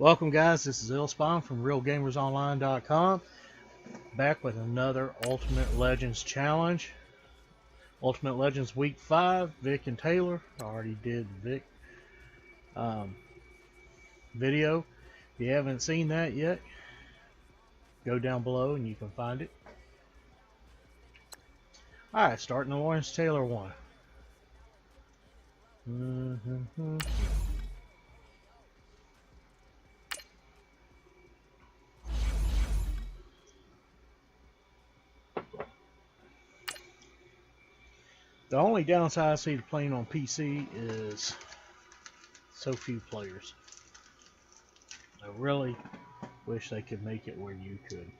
Welcome guys, this is Illspawn from RealGamersOnline.com, back with another Ultimate Legends challenge. Ultimate Legends Week 5, Vick and Taylor. I already did the Vick video. If you haven't seen that yet, go down below and you can find it. Alright, starting the Lawrence Taylor one. The only downside I see to playing on PC is so few players. I really wish they could make it where you could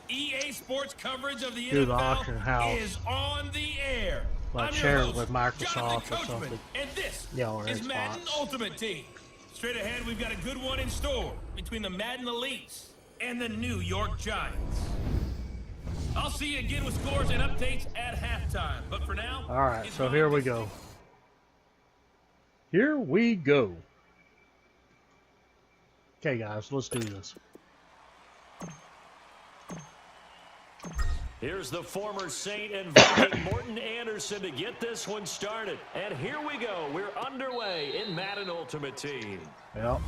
EA Sports coverage of the do the NFL auction house, is on the air. like share it with Microsoft or something. And this or is Xbox. Madden Ultimate Team. Straight ahead, we've got a good one in store between the Madden Elites and the New York Giants. I'll see you again with scores and updates at halftime. But for now, all right, so here we go. Here we go. Okay, guys, let's do this. Here's the former Saint and Viking Morton Anderson to get this one started. And here we go. We're underway in Madden Ultimate Team. Yep.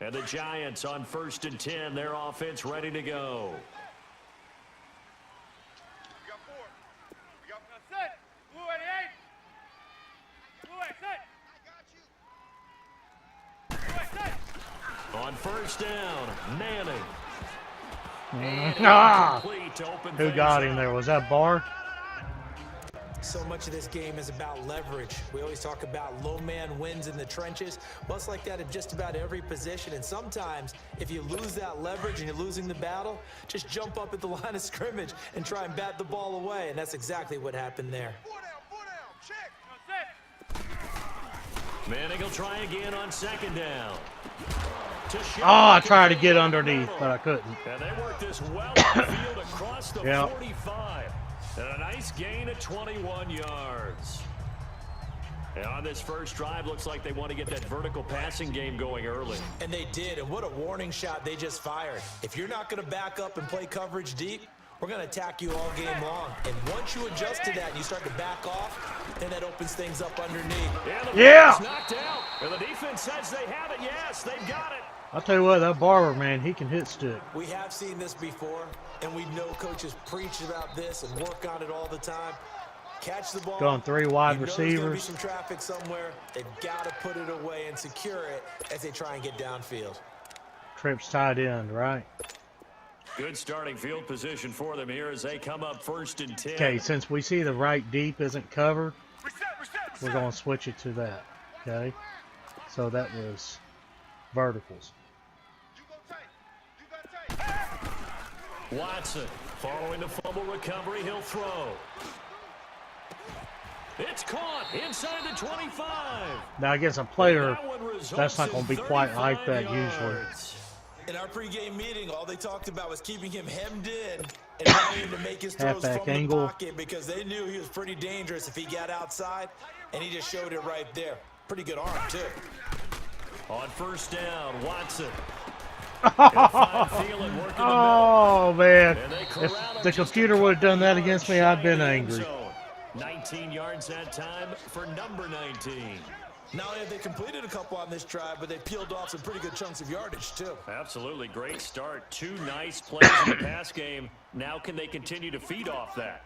And the Giants on 1st and 10. Their offense ready to go. On 1st down, Manning. Who got him there? Was that Barr? So much of this game is about leverage. We always talk about low man wins in the trenches. Well, it's like that in just about every position. And sometimes, if you lose that leverage and you're losing the battle, just jump up at the line of scrimmage and try and bat the ball away. And that's exactly what happened there. Manning will try again on 2nd down. I tried to get underneath, but I couldn't. And they work this well on the field across the 45. And a nice gain of 21 yards. And on this first drive, looks like they want to get that vertical passing game going early. And they did, and what a warning shot they just fired. If you're not going to back up and play coverage deep, we're going to attack you all game long. And once you adjust to that and you start to back off, then that opens things up underneath. Yeah! Knocked out. And the defense says they have it. Yes, they've got it. I'll tell you what, that Barber, man, he can hit stick. We have seen this before, and we know coaches preach about this and work on it all the time. Catch the ball. Going 3 wide There's receivers. going to be some traffic somewhere. They've got to put it away and secure it as they try and get downfield. Trips tight end, right? Good starting field position for them here as they come up 1st and 10. Okay, since we see the right deep isn't covered, we're going to switch it to that. Okay? So that was verticals. Watson following the fumble recovery, he'll throw. It's caught inside the 25. Now against a player, that's not going to be quite like that usually. In our pregame meeting, all they talked about was keeping him hemmed in and wanting him to make his throws Halfback from angle. the pocket because they knew he was pretty dangerous if he got outside, and he just showed it right there. Pretty good arm, too. On 1st down, Watson. Oh, man. If the computer would have done that against me, I'd been angry. 19 yards that time for number 19. Not only have they completed a couple on this drive, but they peeled off some pretty good chunks of yardage, too. Absolutely. Great start. 2 nice plays in the pass game. Now can they continue to feed off that?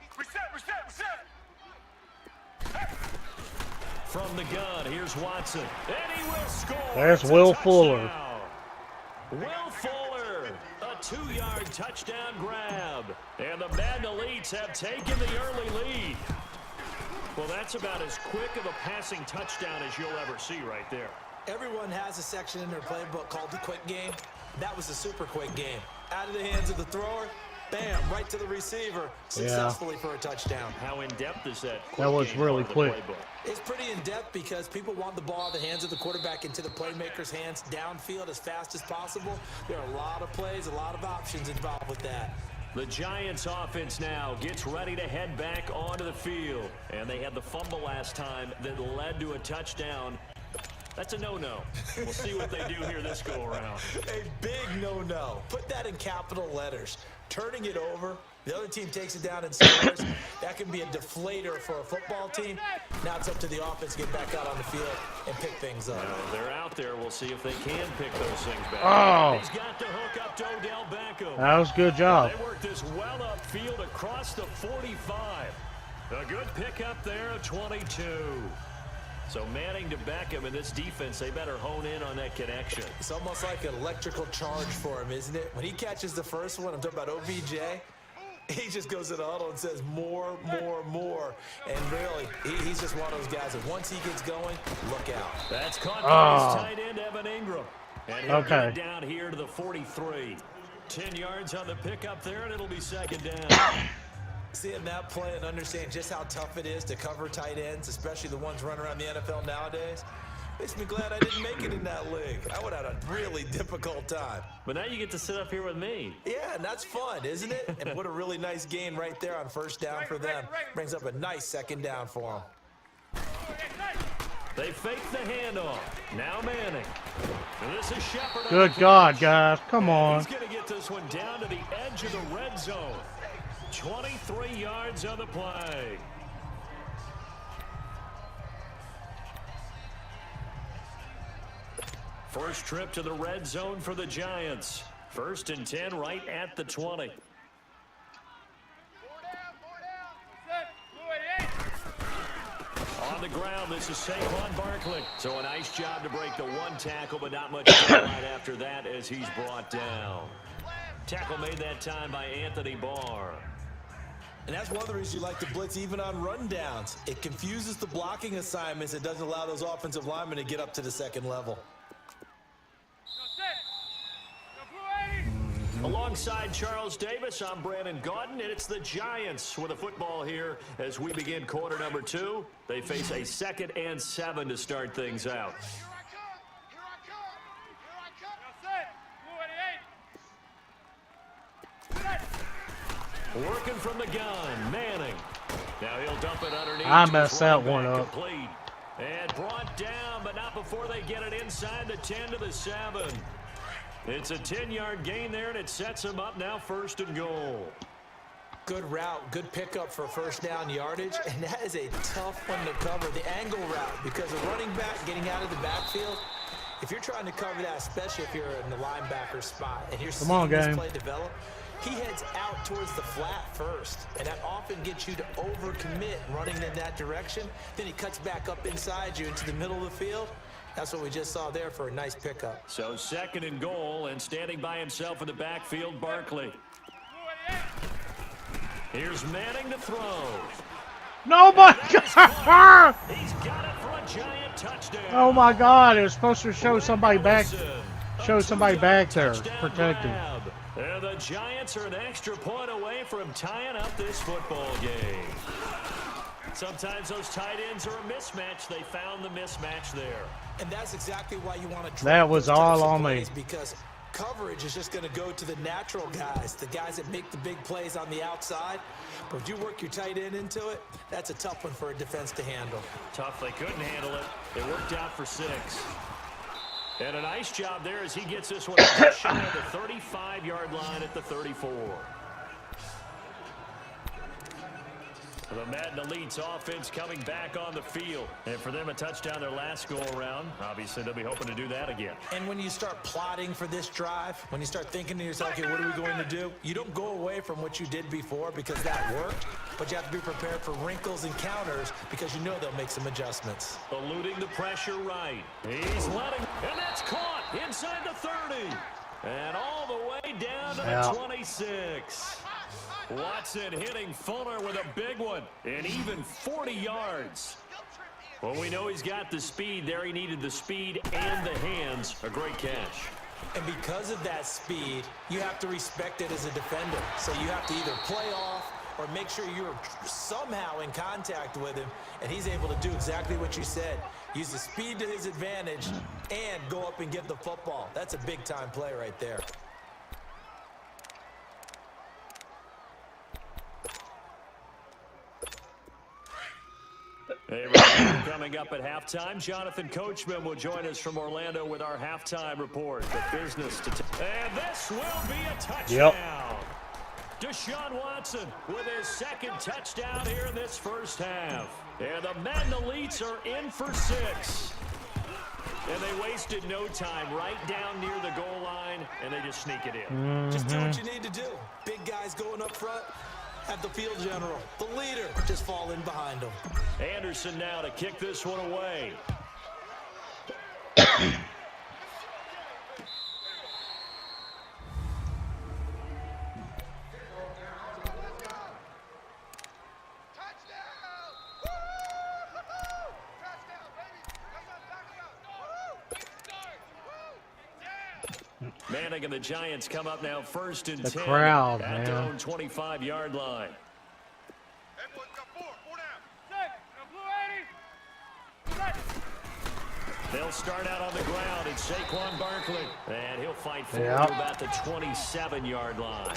From the gun, here's Watson. And he will score. There's Will Fuller. Will Fuller, a 2-yard touchdown grab. And the Madden Elites have taken the early lead. Well, that's about as quick of a passing touchdown as you'll ever see right there. Everyone has a section in their playbook called the quick game. That was a super quick game. Out of the hands of the thrower, Bam, right to the receiver, successfully for a touchdown. How in-depth is that? That was really quick. It's pretty in-depth because people want the ball in the hands of the quarterback into the playmaker's hands downfield as fast as possible. There are a lot of plays, a lot of options involved with that. The Giants offense now gets ready to head back onto the field. And they had the fumble last time that led to a touchdown. That's a no-no. We'll see what they do here this go-around. A big no-no. Put that in capital letters. Turning it over, the other team takes it down and scores. That can be a deflator for a football team. Now it's up to the offense to get back out on the field and pick things up. Now, they're out there. We'll see if they can pick those things back. Oh. He's got to hook up to Odell Beckham. That was a good job. They worked this well upfield across the 45. A good pickup there of 22. So Manning to Beckham in this defense, they better hone in on that connection. It's almost like an electrical charge for him, isn't it? When he catches the first one, I'm talking about OBJ, he just goes to the huddle and says more, more, more. And really, he's just one of those guys that once he gets going, look out. That's caught by his tight end, Evan Ingram. And he'll get it down here to the 43. 10 yards on the pickup there, and it'll be second down. Seeing that play and understand just how tough it is to cover tight ends, especially the ones running around the NFL nowadays, makes me glad I didn't make it in that league. I would have had a really difficult time. But now you get to sit up here with me. Yeah, and that's fun, isn't it? And what a really nice gain right there on first down for them. Brings up a nice second down for them. They fake the handoff. Now Manning. And this is Shepard. Good God, guys. Come on. He's going to get this one down to the edge of the red zone. 23 yards on the play. First trip to the red zone for the Giants. 1st and 10 right at the 20. On the ground, this is Saquon Barkley. So a nice job to break the one tackle, but not much right after that as he's brought down. Tackle made that time by Anthony Barr. And that's one of the reasons you like to blitz even on rundowns. It confuses the blocking assignments. It doesn't allow those offensive linemen to get up to the second level. Alongside Charles Davis, I'm Brandon Gaudin, and it's the Giants with the football here as we begin quarter number 2. They face a 2nd and 7 to start things out. Working from the gun, Manning. Now he'll dump it underneath. I messed that one up. Complete. And brought down, but not before they get it inside the 10 to the 7. It's a 10-yard gain there, and it sets them up now 1st and goal. Good route, good pickup for first down yardage, and that is a tough one to cover, the angle route, because a running back getting out of the backfield, if you're trying to cover that, especially if you're in the linebacker spot, and you're seeing this play develop, he heads out towards the flat first, and that often gets you to overcommit running in that direction. Then he cuts back up inside you into the middle of the field. That's what we just saw there for a nice pickup. So 2nd and goal, and standing by himself in the backfield, Barkley. Here's Manning to throw. No, my God! He's got it for a giant touchdown. Oh my God! It was supposed to show somebody back. Show somebody back there protecting. And the Giants are an extra point away from tying up this football game. Sometimes those tight ends are a mismatch. They found the mismatch there. And that's exactly why you want to. That was all on me. Because coverage is just going to go to the natural guys, the guys that make the big plays on the outside. But if you work your tight end into it, that's a tough one for a defense to handle. Tough. They couldn't handle it. It worked out for 6. And a nice job there as he gets this one just shy of the 35-yard line at the 34. The Madden Elites offense coming back on the field. And for them, a touchdown their last go-around. Obviously, they'll be hoping to do that again. And when you start plotting for this drive, when you start thinking to yourself, okay, what are we going to do? You don't go away from what you did before because that worked, but you have to be prepared for wrinkles and counters because you know they'll make some adjustments. Eluding the pressure right. He's letting, and that's caught inside the 30. And all the way down to the 26. Watson hitting Fuller with a big one, and even 40 yards. Well, we know he's got the speed there. He needed the speed and the hands. A great catch. And because of that speed, you have to respect it as a defender. So you have to either play off or make sure you're somehow in contact with him, and he's able to do exactly what you said. Use the speed to his advantage and go up and get the football. That's a big-time play right there. Hey, coming up at halftime, Jonathan Coachman will join us from Orlando with our halftime report. The business to and this will be a touchdown. Yep. Deshaun Watson with his second touchdown here in this first half. And the Madden Elites are in for 6. And they wasted no time right down near the goal line, and they just sneak it in. Just do what you need to do. Big guys going up front. Have the field general, the leader, just fall in behind him. Anderson now to kick this one away. Manning and the Giants come up now first and 10 crowd, at their own 25-yard line. They'll start out on the ground. It's Saquon Barkley, and he'll fight forward to about the 27-yard line.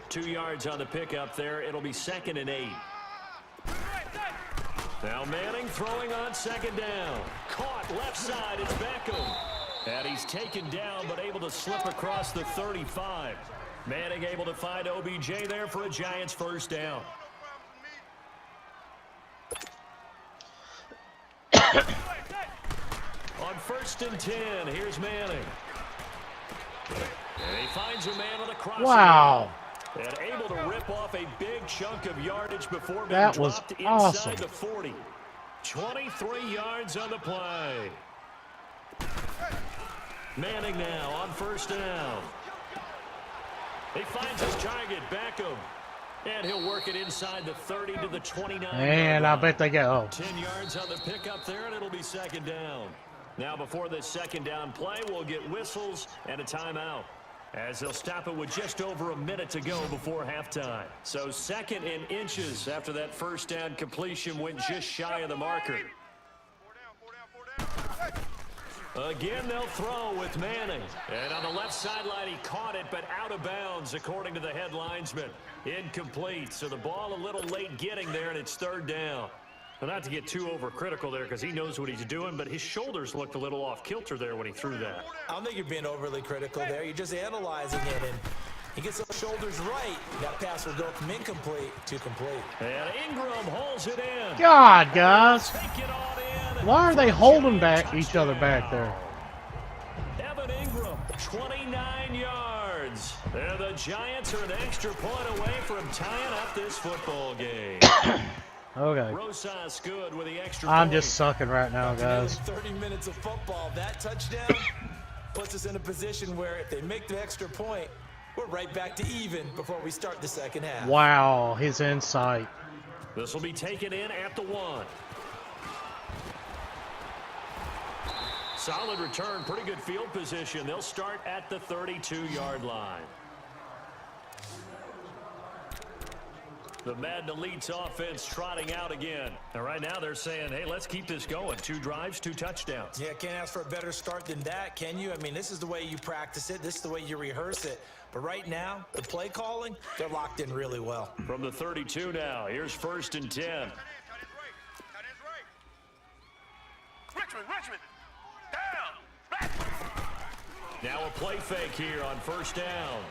2 yards on the pickup there. It'll be 2nd and 8. Now Manning throwing on 2nd down. Caught left side. It's Beckham. And he's taken down, but able to slip across the 35. Manning able to find OBJ there for a Giants first down. On 1st and 10, here's Manning. And he finds a man on the crossing. Wow. And able to rip off a big chunk of yardage before being That was dropped awesome. inside the 40. 23 yards on the play. Manning now on 1st down. He finds his target, Beckham. And he'll work it inside the 30 to the 29. And I bet they go. 10 yards on the pickup there, and it'll be 2nd down. Now before this 2nd down play, we'll get whistles and a timeout, as they'll stop it with just over a minute to go before halftime. So 2nd and inches after that first down completion went just shy of the marker. Again, they'll throw with Manning. And on the left sideline, he caught it, but out of bounds, according to the head linesman. Incomplete. So the ball a little late getting there, and it's 3rd down. Well, not to get too overcritical there, because he knows what he's doing, but his shoulders looked a little off kilter there when he threw that. I don't think you're being overly critical there. You're just analyzing it, and he gets those shoulders right. That pass will go from incomplete to complete. And Ingram holds it in. God, guys. Take it on in. Why are they holding back each other back there? Evan Ingram, 29 yards. And the Giants are an extra point away from tying up this football game. Okay. Rosas good with the extra I'm point. just sucking right now, guys. 30 minutes of football. That touchdown puts us in a position where if they make the extra point, we're right back to even before we start the 2nd half. Wow, his insight. This will be taken in at the 1. Solid return, pretty good field position. They'll start at the 32-yard line. The Madden Elites offense trotting out again. And right now they're saying, hey, let's keep this going. 2 drives, 2 touchdowns. Yeah, can't ask for a better start than that, can you? I mean, this is the way you practice it. This is the way you rehearse it. But right now, the play calling, they're locked in really well. From the 32 now, here's 1st and 10. Richmond, down. Now a play fake here on 1st down.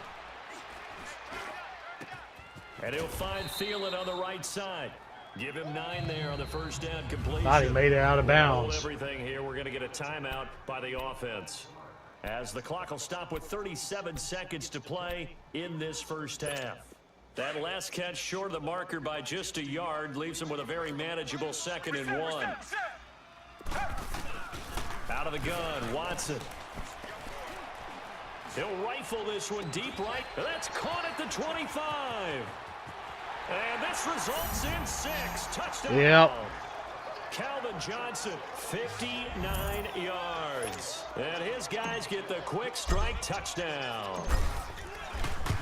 And he'll find Thielen on the right side. Give him 9 there on the 1st down completion. Thought he made it out of bounds. Hold everything here. We're going to get a timeout by the offense, as the clock will stop with 37 seconds to play in this first half. That last catch short of the marker by just a yard leaves him with a very manageable 2nd and 1. Out of the gun, Watson. He'll rifle this one deep right. That's caught at the 25. And this results in 6 touchdowns. Yep. Calvin Johnson, 59 yards. And his guys get the quick strike touchdown.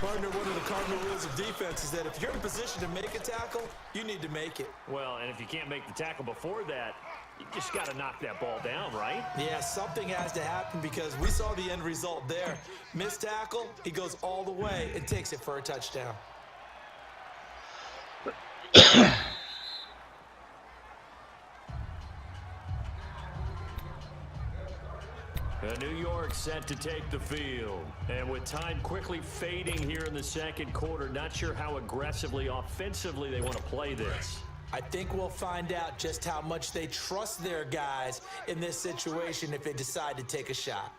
Partner, one of the cardinal rules of defense is that if you're in position to make a tackle, you need to make it. Well, and if you can't make the tackle before that, you just got to knock that ball down, right? Yeah, something has to happen because we saw the end result there. Missed tackle, he goes all the way and takes it for a touchdown. New York set to take the field. And with time quickly fading here in the second quarter, not sure how aggressively, offensively they want to play this. I think we'll find out just how much they trust their guys in this situation if they decide to take a shot.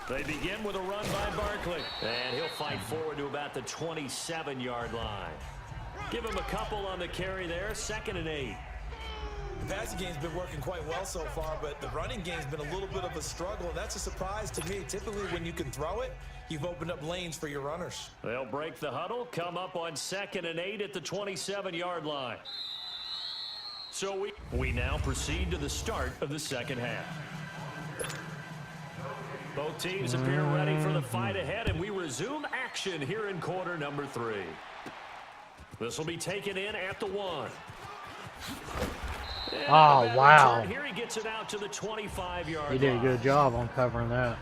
They begin with a run by Barkley. And he'll fight forward to about the 27-yard line. Give him a couple on the carry there, 2nd and 8. The passing game's been working quite well so far, but the running game's been a little bit of a struggle, and that's a surprise to me. Typically, when you can throw it, you've opened up lanes for your runners. They'll break the huddle, come up on 2nd and 8 at the 27-yard line. So we now proceed to the start of the second half. Both teams appear ready for the fight ahead, and we resume action here in quarter number 3. This will be taken in at the 1. Oh, wow. Here he gets it out to the 25-yard line. He did a good job on covering that.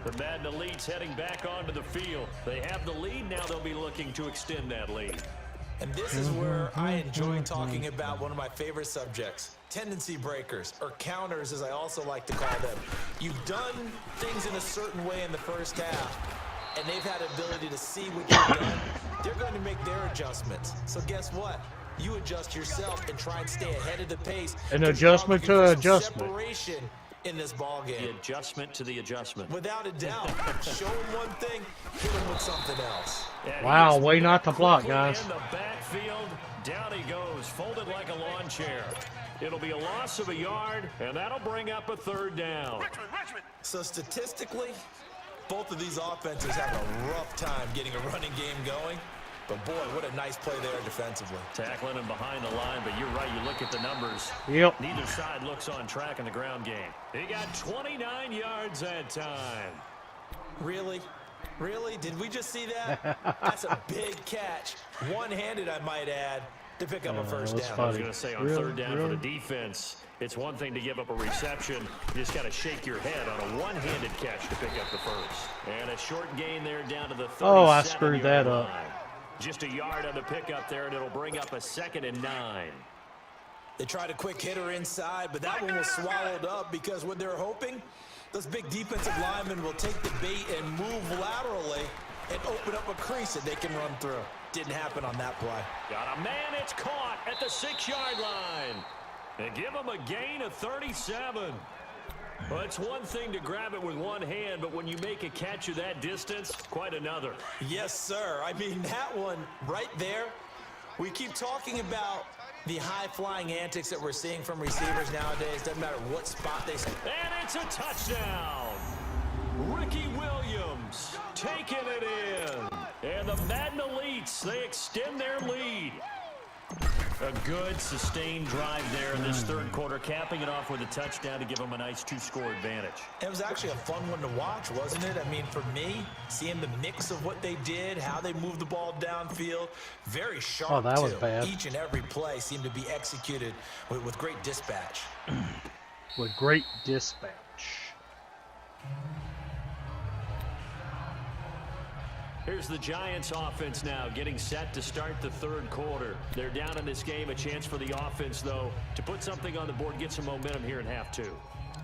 The Madden Elites heading back onto the field. They have the lead. Now they'll be looking to extend that lead. And this is where I enjoy talking about one of my favorite subjects, tendency breakers, or counters as I also like to call them. You've done things in a certain way in the first half, and they've had the ability to see what you've done. They're going to make their adjustments. So guess what? You adjust yourself and try and stay ahead of the pace. An adjustment to adjustment. Separation in this ball game. The adjustment to the adjustment. Without a doubt. Show him one thing, hit him with something else. Wow, way not to block, guys. In the backfield, down he goes, folded like a lawn chair. It'll be a loss of a yard, and that'll bring up a 3rd down. So statistically, both of these offenses have a rough time getting a running game going. But boy, what a nice play there defensively. Tackling him behind the line, but you're right, you look at the numbers. Yep. Neither side looks on track in the ground game. He got 29 yards that time. Really? Really? Did we just see that? That's a big catch. One-handed, I might add, to pick up a first down. I was going to say, on 3rd down for the defense, it's one thing to give up a reception. You just got to shake your head on a one-handed catch to pick up the first. And a short gain there down to the 37-yard line. Oh, I screwed that up. Just a yard on the pickup there, and it'll bring up a 2nd and 9. They tried a quick hitter inside, but that one was swallowed up because what they're hoping, those big defensive linemen will take the bait and move laterally and open up a crease that they can run through. Didn't happen on that play. Got a man, it's caught at the 6-yard line. And give him a gain of 37. Well, it's one thing to grab it with one hand, but when you make a catch of that distance, quite another. Yes, sir. I mean, that one right there, we keep talking about the high-flying antics that we're seeing from receivers nowadays. Doesn't matter what spot they stay. And it's a touchdown. Ricky Williams taking it in. And the Madden Elites, they extend their lead. A good, sustained drive there in this 3rd quarter, capping it off with a touchdown to give them a nice 2-score advantage. It was actually a fun one to watch, wasn't it? I mean, for me, seeing the mix of what they did, how they moved the ball downfield, very sharp, Oh, that was too. bad. Each and every play seemed to be executed with great dispatch. With great dispatch. Here's the Giants offense now getting set to start the 3rd quarter. They're down in this game. A chance for the offense, though, to put something on the board, get some momentum here in half 2.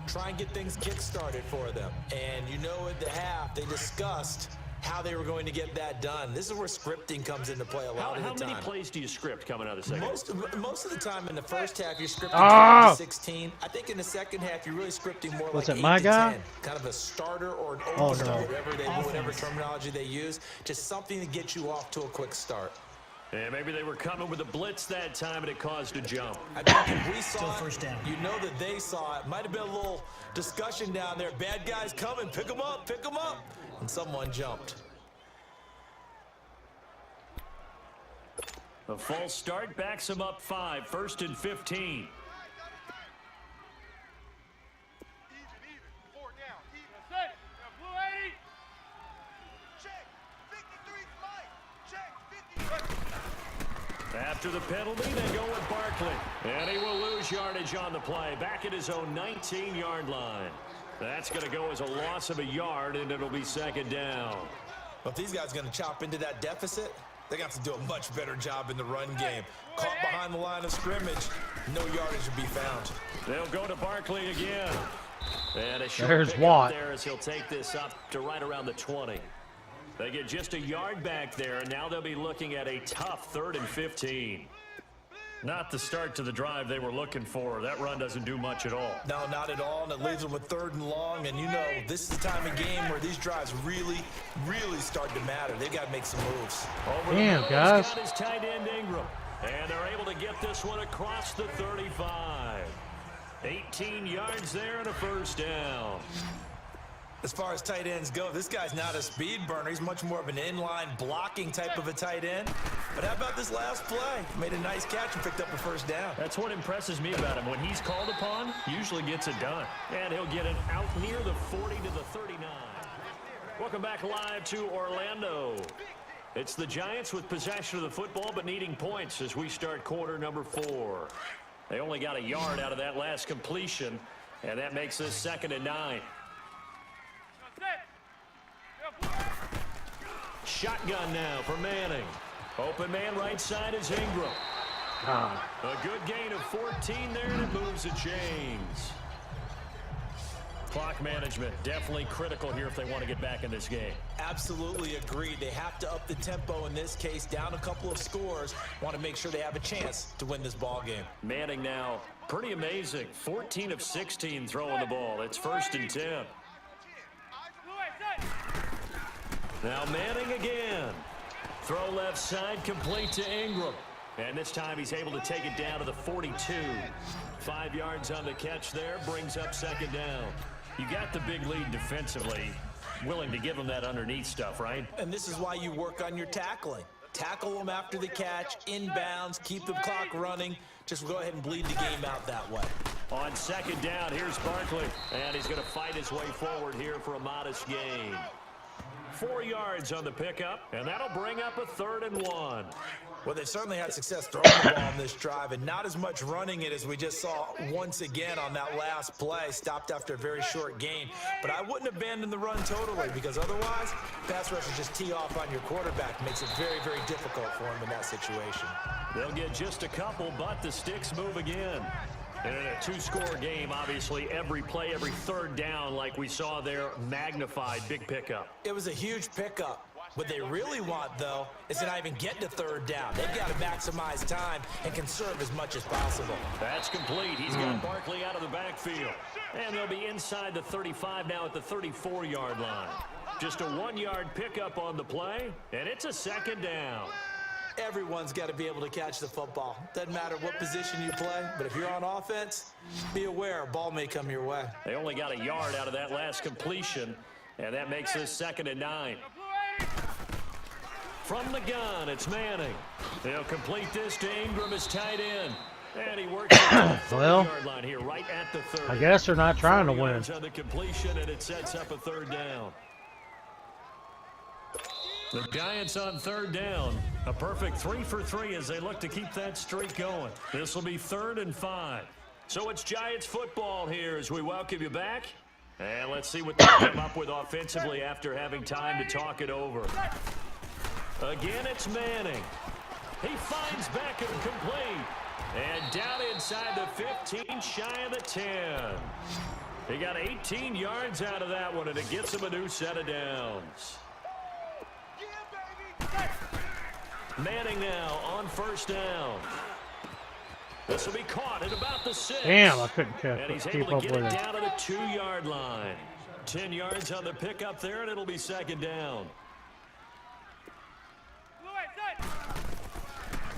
Try and get things kick-started for them. And you know at the half, they discussed how they were going to get that done. This is where scripting comes into play a lot of the time. How many plays do you script coming out of the second? Most of the time in the first half, you're scripting 12 to 16. I think in the second half, you're really scripting more like 8 to 10. Kind of a starter or an opener, whatever terminology they use. Just something to get you off to a quick start. And maybe they were coming with a blitz that time, and it caused a jump. I think if we saw it, first down. You know that they saw it. Might have been a little discussion down there. Bad guys coming. Pick them up. Pick them up. And someone jumped. A false start backs him up 5, 1st and 15. After the penalty, they go with Barkley. And he will lose yardage on the play. Back at his own 19-yard line. That's going to go as a loss of a yard, and it'll be 2nd down. But if these guys are going to chop into that deficit, they're going to have to do a much better job in the run game. Caught behind the line of scrimmage, no yardage will be found. They'll go to Barkley again. And a short There's pick Watt. up there as he'll take this up to right around the 20. They get just a yard back there, and now they'll be looking at a tough 3rd and 15. Not the start to the drive they were looking for. That run doesn't do much at all. No, not at all, and it leaves them with 3rd and long. And you know, this is the time of game where these drives really start to matter. They've got to make some moves. Damn, guys. He's got his tight end Ingram, and they're able to get this one across the 35. 18 yards there and a 1st down. As far as tight ends go, this guy's not a speed burner. He's much more of an inline blocking type of a tight end. But how about this last play? Made a nice catch and picked up a 1st down. That's what impresses me about him. When he's called upon, usually gets it done. And he'll get it out near the 40 to the 39. Welcome back live to Orlando. It's the Giants with possession of the football but needing points as we start quarter number 4. They only got a yard out of that last completion, and that makes this 2nd and 9. Shotgun now for Manning. Open man right side is Ingram. A good gain of 14 there, and it moves the chains. Clock management definitely critical here if they want to get back in this game. Absolutely agreed. They have to up the tempo in this case, down a couple of scores. Want to make sure they have a chance to win this ball game. Manning now, pretty amazing. 14 of 16 throwing the ball. It's 1st and 10. Now Manning again. Throw left side, complete to Ingram. And this time he's able to take it down to the 42. 5 yards on the catch there, brings up 2nd down. You got the big lead defensively. Willing to give him that underneath stuff, right? And this is why you work on your tackling. Tackle them after the catch, inbounds, keep the clock running. Just go ahead and bleed the game out that way. On 2nd down, here's Barkley. And he's going to fight his way forward here for a modest gain. 4 yards on the pickup, and that'll bring up a 3rd and 1. Well, they certainly had success throwing the ball on this drive, and not as much running it as we just saw once again on that last play. Stopped after a very short gain. But I wouldn't abandon the run totally, because otherwise, pass rush will just tee off on your quarterback. Makes it very difficult for him in that situation. They'll get just a couple, but the sticks move again. And in a 2-score game, obviously, every play, every 3rd down, like we saw there, magnified. Big pickup. It was a huge pickup. What they really want, though, is to not even get to 3rd down. They've got to maximize time and conserve as much as possible. That's complete. He's got Barkley out of the backfield. And they'll be inside the 35 now at the 34-yard line. Just a 1-yard pickup on the play, and it's a 2nd down. Everyone's got to be able to catch the football. Doesn't matter what position you play, but if you're on offense, be aware a ball may come your way. They only got a yard out of that last completion, and that makes this 2nd and 9. From the gun, it's Manning. They'll complete this to Ingram as tight end. And he works at the 30-yard line here, right at the 30. I guess they're not trying to win. On the completion, and it sets up a 3rd down. The Giants on 3rd down. A perfect 3 for 3 as they look to keep that streak going. This will be 3rd and 5. So it's Giants football here as we welcome you back. And let's see what they come up with offensively after having time to talk it over. Again, it's Manning. He finds Beckham complete. And down inside the 15, shy of the 10. He got 18 yards out of that one, and it gets him a new set of downs. Manning now on 1st down. This will be caught at about the 6. Damn, I couldn't And he's keep able up to get with it it. down to the 2-yard line. 10 yards on the pickup there, and it'll be 2nd down.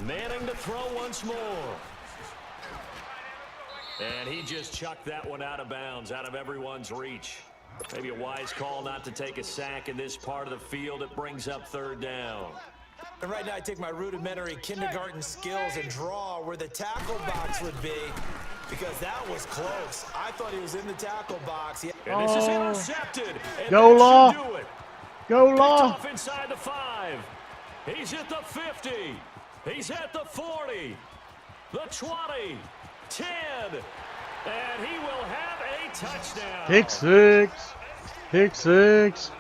Manning to throw once more. And he just chucked that one out of bounds, out of everyone's reach. Maybe a wise call not to take a sack in this part of the field. It brings up 3rd down. And right now I take my rudimentary kindergarten skills and draw where the tackle box would be, because that was close. I thought he was in the tackle box. And this is intercepted. And Go, that Law. should do it. Go, Picked Law. off inside the 5. He's at the 50. He's at the 40. The 20. 10. And he will have a touchdown. Pick 6. Pick 6.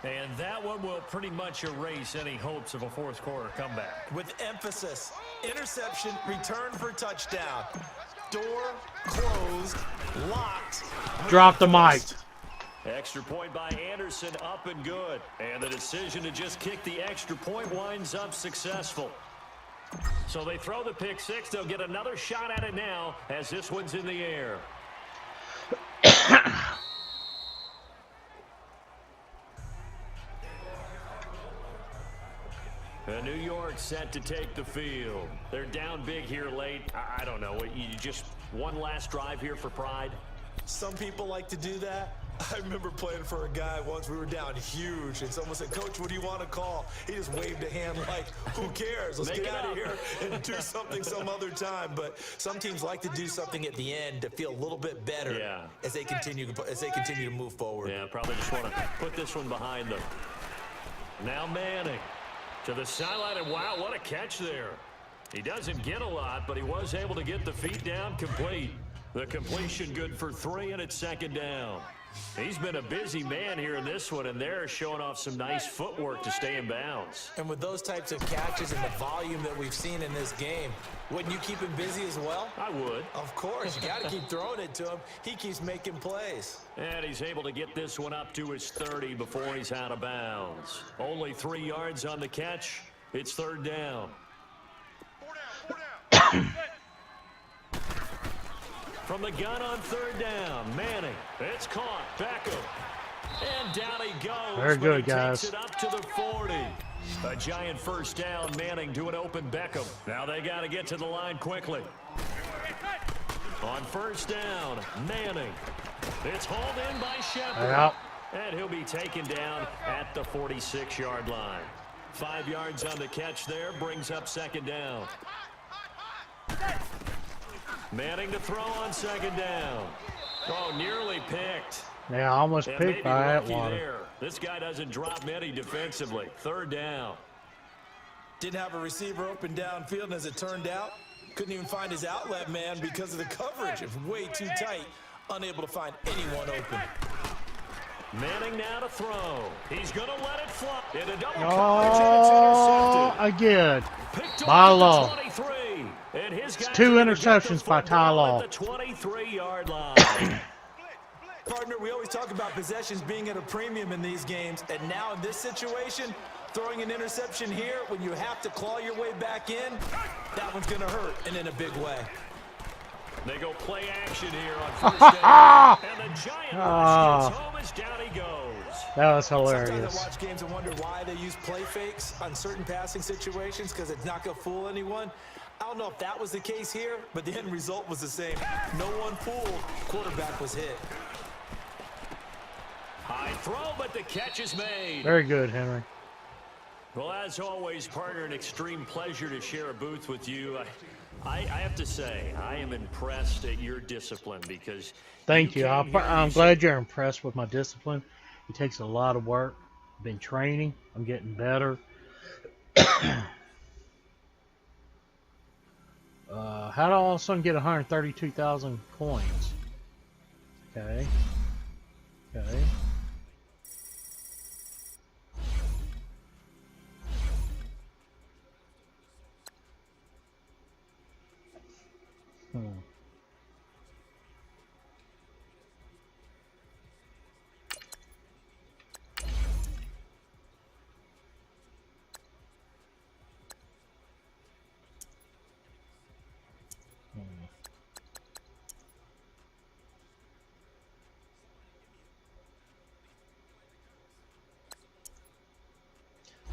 And that one will pretty much erase any hopes of a fourth quarter comeback. With emphasis, interception, return for touchdown. Door closed, locked. Drop the mic. Extra point by Anderson, up and good. And the decision to just kick the extra point winds up successful. So they throw the pick 6. They'll get another shot at it now as this one's in the air. New York set to take the field. They're down big here late. I don't know. You just one last drive here for pride? Some people like to do that. I remember playing for a guy once. We were down huge, and someone said, "Coach, what do you want to call?" He just waved a hand like, "Who cares? Let's get out of here and do something some other time." But some teams like to do something at the end to feel a little bit better as they continue to move forward. Yeah, probably just want to put this one behind them. Now Manning to the sideline, and wow, what a catch there. He doesn't get a lot, but he was able to get the feet down complete. The completion good for 3, and it's second down. He's been a busy man here in this one, and they're showing off some nice footwork to stay in bounds. And with those types of catches and the volume that we've seen in this game, wouldn't you keep him busy as well? I would. Of course. You got to keep throwing it to him. He keeps making plays. And he's able to get this one up to his 30 before he's out of bounds. Only 3 yards on the catch. It's third down. From the gun on third down, Manning. It's caught. Beckham. And down he goes. Very good, guys. Takes it up to the 40. A giant first down. Manning to an open Beckham. Now they got to get to the line quickly. On first down, Manning. It's hauled in by Shepard. Yep. And he'll be taken down at the 46-yard line. 5 yards on the catch there. Brings up second down. Manning to throw on second down. Oh, nearly picked. Yeah, almost And picked by maybe lucky Atwater. there. This guy doesn't drop many defensively. Third down. Didn't have a receiver open downfield, and as it turned out, couldn't even find his outlet man because of the coverage. It was way too tight, unable to find anyone open. Manning now to throw. He's going to let it fly. In a double coverage, and it's intercepted. Again. Picked By off Law. at the 23. And his guys 2 are gonna get the interceptions by Ty football Law. at the 23-yard line. Partner, we always talk about possessions being at a premium in these games, and now in this situation, throwing an interception here when you have to claw your way back in, that one's going to hurt, and in a big way. They go play action here on first down. And the giant rush gets home as down he goes. That was Sometimes hilarious. I watch games and wonder why they use play fakes on certain passing situations, because it's not going to fool anyone. I don't know if that was the case here, but the end result was the same. No one fooled. Quarterback was hit. High throw, but the catch is made. Very good, Henry. Well, as always, partner, an extreme pleasure to share a booth with you. I have to say, I am impressed at your discipline because... Thank you. came here, I'm glad you're impressed with my discipline. It takes a lot of work. I've been training. I'm getting better. How did I all of a sudden get 132,000 coins? Okay. Okay.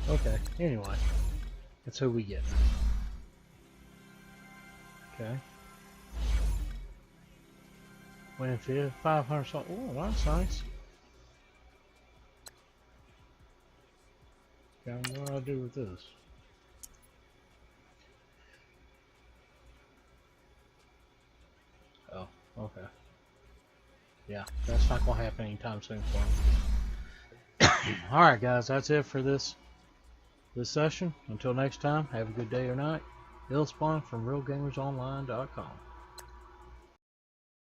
Okay, anyway, that's who we get. Okay. Win 500. Oh, that's nice. Okay, what do I do with this? Oh, okay. Yeah, that's not gonna happen anytime soon for me. Alright guys, that's it for this session. Until next time, have a good day or night. Spawn from RealGamersOnline.com.